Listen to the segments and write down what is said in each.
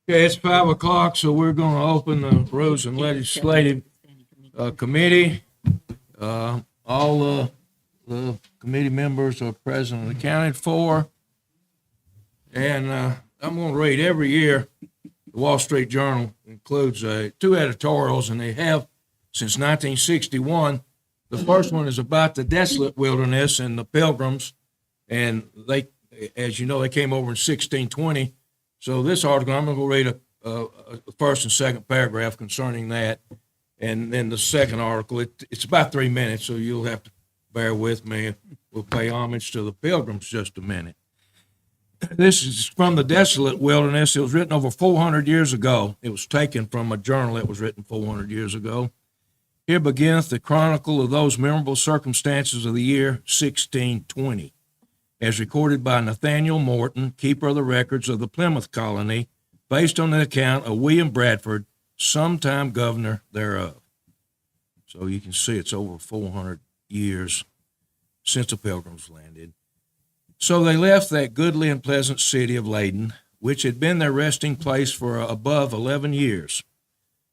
Okay, it's 5:00, so we're going to open the Rules and Legislative Committee. All the committee members are present and accounted for. And I'm going to read every year. The Wall Street Journal includes two editorials, and they have since 1961. The first one is about the desolate wilderness and the Pilgrims, and they, as you know, they came over in 1620. So this article, I'm going to read a first and second paragraph concerning that, and then the second article. It's about 3 minutes, so you'll have to bear with me. We'll pay homage to the Pilgrims just a minute. This is from the desolate wilderness. It was written over 400 years ago. It was taken from a journal that was written 400 years ago. Here beginneth the chronicle of those memorable circumstances of the year 1620, as recorded by Nathaniel Morton, keeper of the records of the Plymouth colony, based on the account of William Bradford, sometime governor thereof. So you can see it's over 400 years since the Pilgrims landed. So they left that goodly and pleasant city of Leyden, which had been their resting place for above 11 years.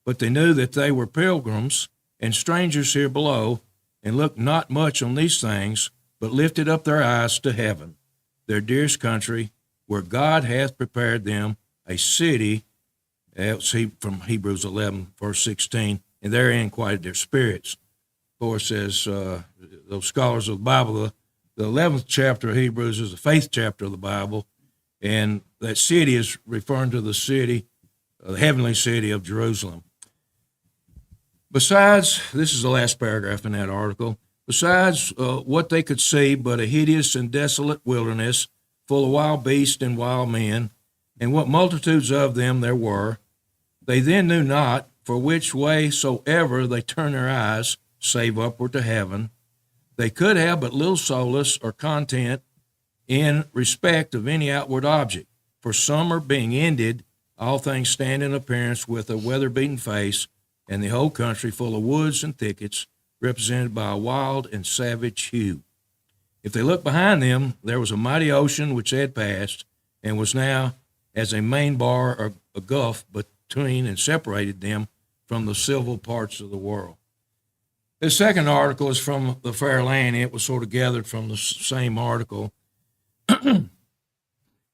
But they knew that they were pilgrims and strangers here below, and looked not much on these things, but lifted up their eyes to heaven, their dearest country, where God hath prepared them a city, from Hebrews 11, verse 16, and therein quieted their spirits. Of course, as those scholars of the Bible, the 11th chapter of Hebrews is the faith chapter of the Bible, and that city is referring to the city, the heavenly city of Jerusalem. Besides, this is the last paragraph in that article, besides what they could see but a hideous and desolate wilderness, full of wild beasts and wild men, and what multitudes of them there were, they then knew not for which way soever they turned their eyes, save upward to heaven. They could have but little solace or content in respect of any outward object, for summer being ended, all things stand in appearance with a weather-beaten face, and the whole country full of woods and thickets, represented by a wild and savage hue. If they looked behind them, there was a mighty ocean which they had passed, and was now as a main bar or a gulf between and separated them from the civil parts of the world. The second article is from the Fair Land. It was sort of gathered from the same article. And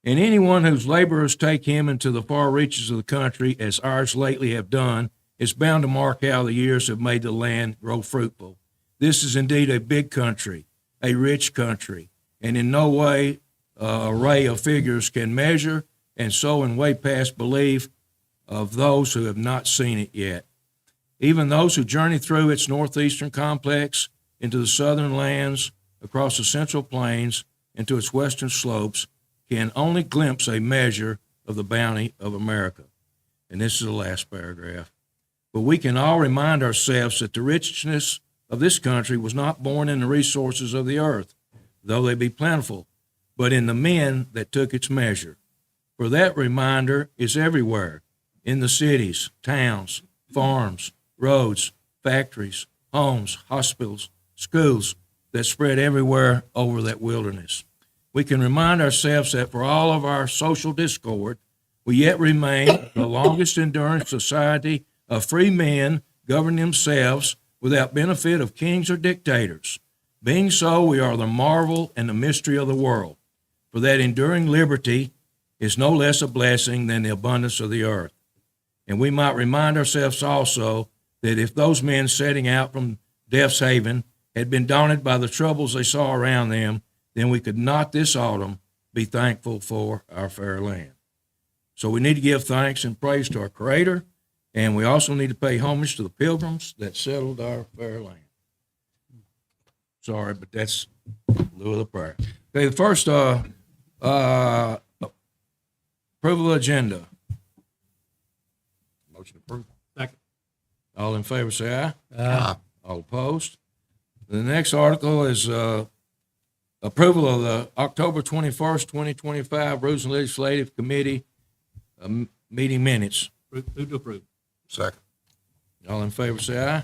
anyone whose laborers take him into the far reaches of the country, as ours lately have done, is bound to mark how the years have made the land grow fruitful. This is indeed a big country, a rich country, and in no way array of figures can measure, and so in way past belief of those who have not seen it yet. Even those who journey through its northeastern complex into the southern lands, across the central plains, and to its western slopes, can only glimpse a measure of the bounty of America. And this is the last paragraph. But we can all remind ourselves that the richness of this country was not born in the resources of the earth, though they be plentiful, but in the men that took its measure. For that reminder is everywhere, in the cities, towns, farms, roads, factories, homes, hospitals, schools that spread everywhere over that wilderness. We can remind ourselves that for all of our social discord, we yet remain the longest enduring society of free men governing themselves without benefit of kings or dictators. Being so, we are the marvel and the mystery of the world, for that enduring liberty is no less a blessing than the abundance of the earth. And we might remind ourselves also that if those men setting out from Death's Haven had been daunted by the troubles they saw around them, then we could not this autumn be thankful for our fair land. So we need to give thanks and praise to our Creator, and we also need to pay homage to the pilgrims that settled our fair land. Sorry, but that's a little of the prayer. Okay, the first approval of agenda. Motion approved. Second. All in favor, say aye. Aye. All opposed? The next article is approval of the October 21st, 2025 Rules and Legislative Committee meeting minutes. Move to approve. Second. All in favor, say aye.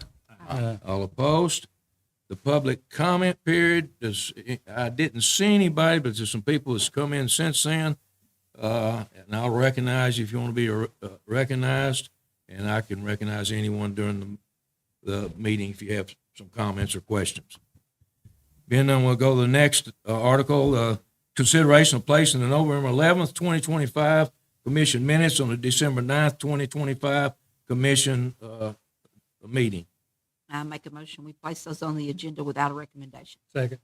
Aye. All opposed? The public comment period, I didn't see anybody, but there's some people that's come in since then. And I'll recognize you if you want to be recognized, and I can recognize anyone during the meeting if you have some comments or questions. Being done, we'll go to the next article, consideration of placing the November 11th, 2025 commission minutes on the December 9th, 2025 commission meeting. I make a motion, we place those on the agenda without a recommendation. Second.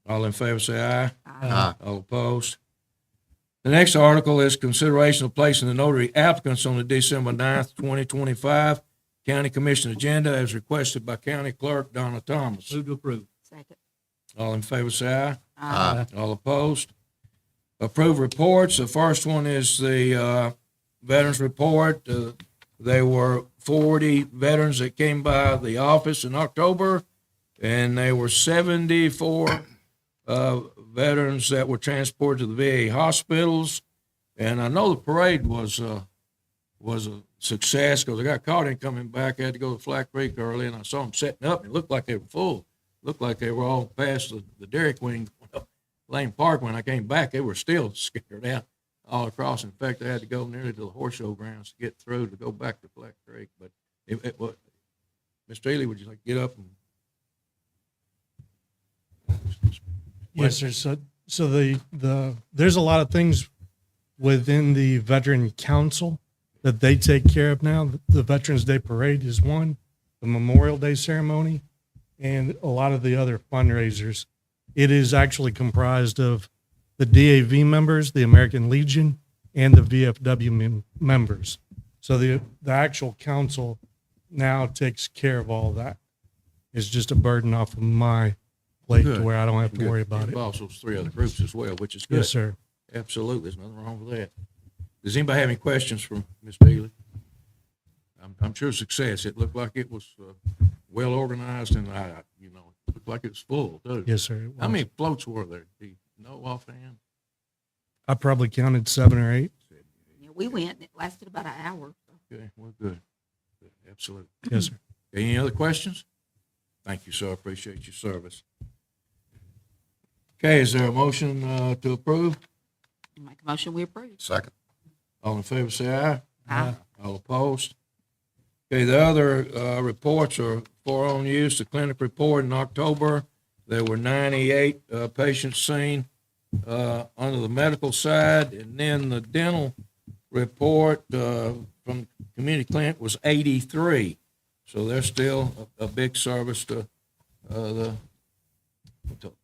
All in favor, say aye. Aye. All opposed? The next article is consideration of placing the notary applicants on the December 9th, 2025 county commission agenda as requested by County Clerk Donna Thomas. Move to approve. Second. All in favor, say aye. Aye. All opposed? Approve reports. The first one is the veterans report. There were 40 veterans that came by the office in October, and there were 74 veterans that were transported to the VA hospitals. And I know the parade was a success because I got caught in coming back. I had to go to Flat Creek early, and I saw them setting up, and it looked like they were full. Looked like they were all past the Dairy Queen going up Lane Park. When I came back, they were still scattered out all across. In fact, I had to go nearly to the horse show grounds to get through to go back to Flat Creek. But Mr. Ely, would you like to get up and? Yes, sir. So there's a lot of things within the Veteran Council that they take care of now. The Veterans Day Parade is one, the Memorial Day ceremony, and a lot of the other fundraisers. It is actually comprised of the DAV members, the American Legion, and the VFW members. So the actual council now takes care of all that. It's just a burden off of my plate to Good. where I don't have to worry about it. Involves those three other groups as well, which is good. Yes, sir. Absolutely. There's nothing wrong with that. Does anybody have any questions from Ms. Bailey? I'm sure success. It looked like it was well organized, and it looked like it was full too. Yes, sir. it How was. many floats were there? Do you know offhand? I probably counted 7 or 8. Yeah, we went, and it lasted about an hour. Okay, well, good. Good. Absolutely. Yes, sir. Any other questions? Thank you, sir. I appreciate your service. Okay, is there a motion to approve? I make a motion, we approve. Second. All in favor, say aye. Aye. All opposed? Okay, the other reports are for own use. The clinic report in October, there were 98 patients seen under the medical side, and then the dental report from community clinic was 83. So they're still a big service to the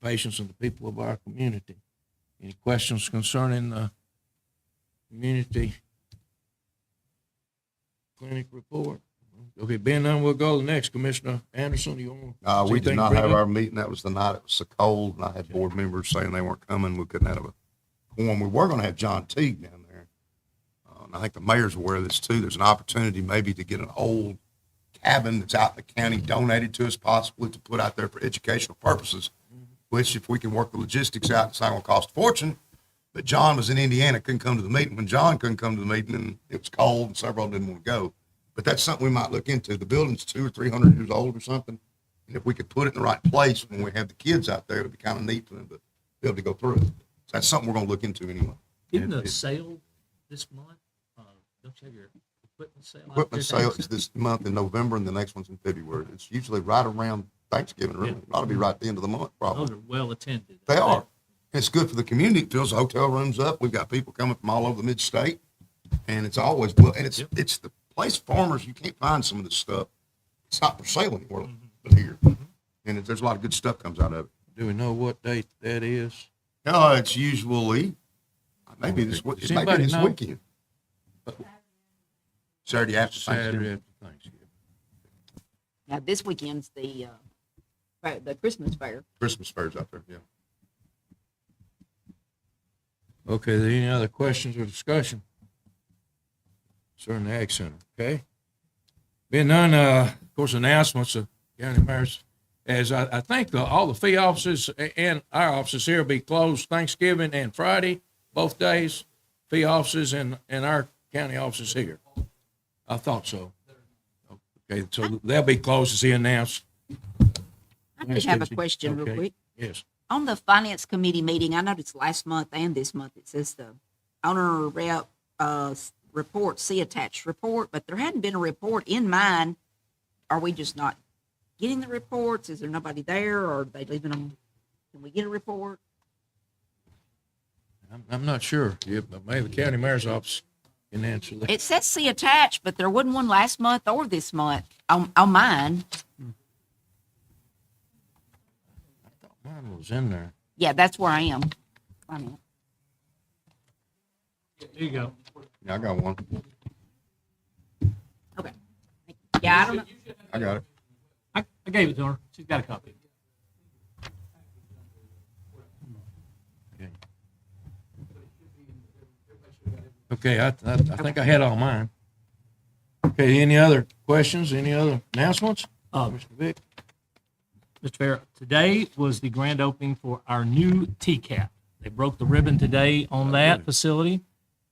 patients and the people of our community. Any questions concerning the community clinic report? Okay, being none, we'll go to the next. Commissioner Anderson, you want? We did not have our meeting. That was the night it was so cold, and I had board members saying they weren't coming. We couldn't have a quorum. We were going to have John Teague down there. And I think the mayor's aware of this too. There's an opportunity maybe to get an old cabin that's out in the county donated to us, possibly to put out there for educational purposes, which if we can work the logistics out, it's not going to cost a fortune. But John was in Indiana, couldn't come to the meeting. When John couldn't come to the meeting, and it was cold, and several didn't want to go. But that's something we might look into. The building's 200 or 300 years old or something. And if we could put it in the right place when we have the kids out there, it'd be kind of neat for them to be able to go through it. So that's something we're going to look into anyway. Isn't the sale this month? Don't you have your equipment sale? out Equipment there? sale is this month in November, and the next one's in February. It's usually right around Thanksgiving, really. It ought to be right at the end of the month, probably. Those are well attended. They are. It's good for the community. It fills the hotel rooms up. We've got people coming from all over the mid-state, and it's always, and it's the place farmers, you can't find some of this stuff. It's not for sale anywhere but here. And there's a lot of good stuff comes out of it. Do we know what date that is? No, it's usually, maybe this Does maybe anybody this know? weekend. Saturday after Saturday Thanksgiving. after Thanksgiving. Now, this weekend's the Christmas fair. Christmas fair's out there, yeah. Okay, any other questions or discussion? Concerning the Ag Center, okay? Being none, of course, announcements of county mayors, as I think all the fee offices and our offices here will be closed Thanksgiving and Friday, both days, fee offices and our county offices here. I thought so. Okay, so they'll be closed as he announced. I did have a question real Okay. quick. Yes. On the finance committee meeting, I noticed last month and this month, it says the owner rep, report, see attached report, but there hadn't been a report in mine. Are we just not getting the reports? Is there nobody there, or are they leaving them? Can we get a report? I'm not sure. Yeah, but maybe the county mayor's office can answer that. It says see attached, but there wasn't one last month or this month on mine. I thought mine was in there. Yeah, that's where I am. There you go. Yeah, I got one. Okay. Yeah, I don't know. I got it. I gave it to her. She's got a copy. Okay, I think I had all mine. Okay, any other questions? Any other announcements? Mr. Vick? Mr. Fair, today was the grand opening for our new TCAP. They broke the ribbon today on that facility.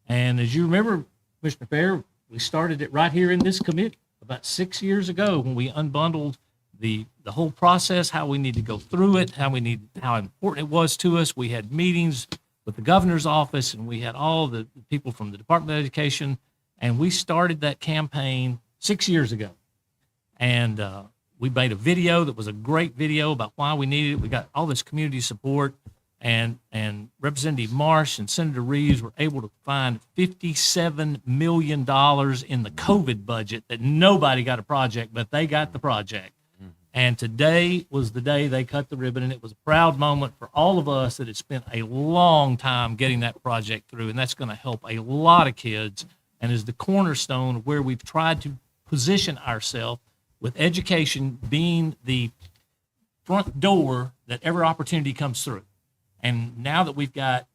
And as you remember, Mr. Fair, we started it right here in this committee about 6 years ago when we unbundled the whole process, how we need to go through it, how important it was to us. We had meetings with the governor's office, and we had all the people from the Department of Education, and we started that campaign 6 years ago. And we made a video that was a great video about why we needed it. We got all this community support, and Representative Marsh and Senator Reeves were able to find $57 million in the COVID budget that nobody got a project, but they got the project. And today was the day they cut the ribbon, and it was a proud moment for all of us that had spent a long time getting that project through, and that's going to help a lot of kids and is the cornerstone of where we've tried to position ourselves with education being the front door that every opportunity comes through. And now that we've got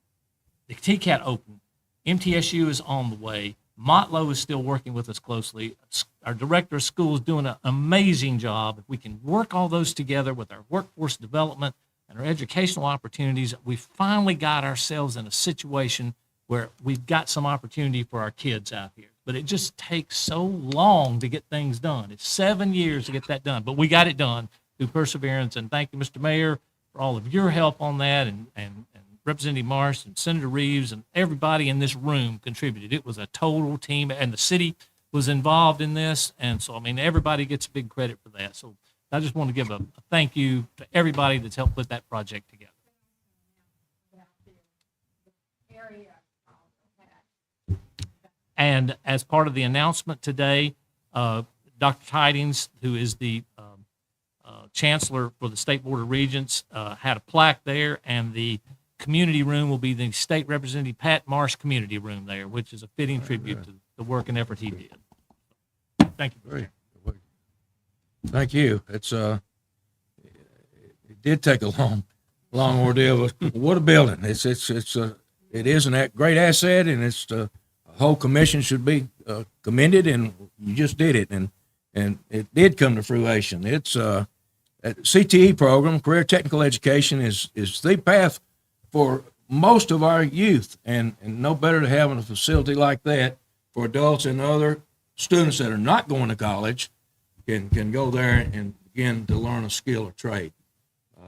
the TCAT open, MTSU is on the way, Motlow is still working with us closely. Our director of schools doing an amazing job. If we can work all those together with our workforce development and our educational opportunities, we finally got ourselves in a situation where we've got some opportunity for our kids out here. But it just takes so long to get things done. It's 7 years to get that done, but we got it done through perseverance. And thank you, Mr. Mayor, for all of your help on that, and Representative Marsh and Senator Reeves and everybody in this room contributed. It was a total team, and the city was involved in this. And so, I mean, everybody gets big credit for that. So I just want to give a thank you to everybody that's helped put that project together. And as part of the announcement today, Dr. Tidings, who is the chancellor for the State Board of Regents, had a plaque there, and the community room will be the State Representative Pat Marsh Community Room there, which is a fitting tribute to the work and effort he did. Thank you. Great. Thank you. It's it did take a long ordeal. But what a building! It is a great asset, and it's the whole commission should be commended. And you just did it, and it did come to fruition. It's CTE program, career technical education, is the path for most of our youth, and no better to having a facility like that for adults and other students that are not going to college can go there and begin to learn a skill or trade.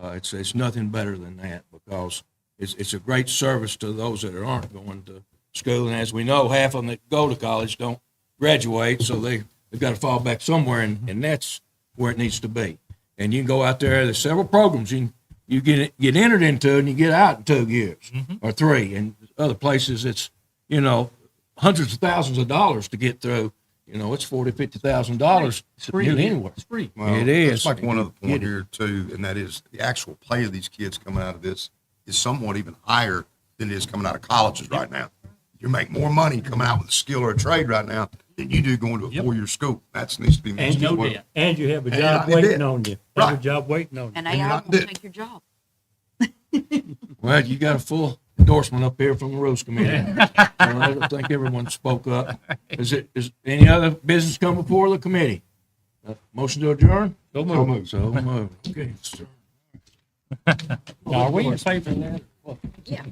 It's nothing better than that, because it's a great service to those that aren't going to school. And as we know, half of them that go to college don't graduate, so they've got to fall back somewhere, and that's where it needs to be. And you can go out there. There's several programs you get entered into, and you get out in 2 years or 3. And other places, it's hundreds of thousands of dollars to get through. It's $40,000-$50,000 to do anywhere. It's free. Well, It is. It's like one other point here too, and that is the actual pay of these kids coming out of this is somewhat even higher than it is coming out of colleges right now. You make more money coming out with a skill or a trade right now than you do going to a 4-year school. That needs to be And mentioned. no as well. debt. And you have a And job you're not in waiting debt. on you. Right. Have a job waiting on you. And you're AI not will dead. take your job. Well, you got a full endorsement up here from the Rules Committee. I don't think everyone spoke up. Is any other business come before the committee? Motion to adjourn? So moved. So moved. Okay. Are we in favor of that? Yeah.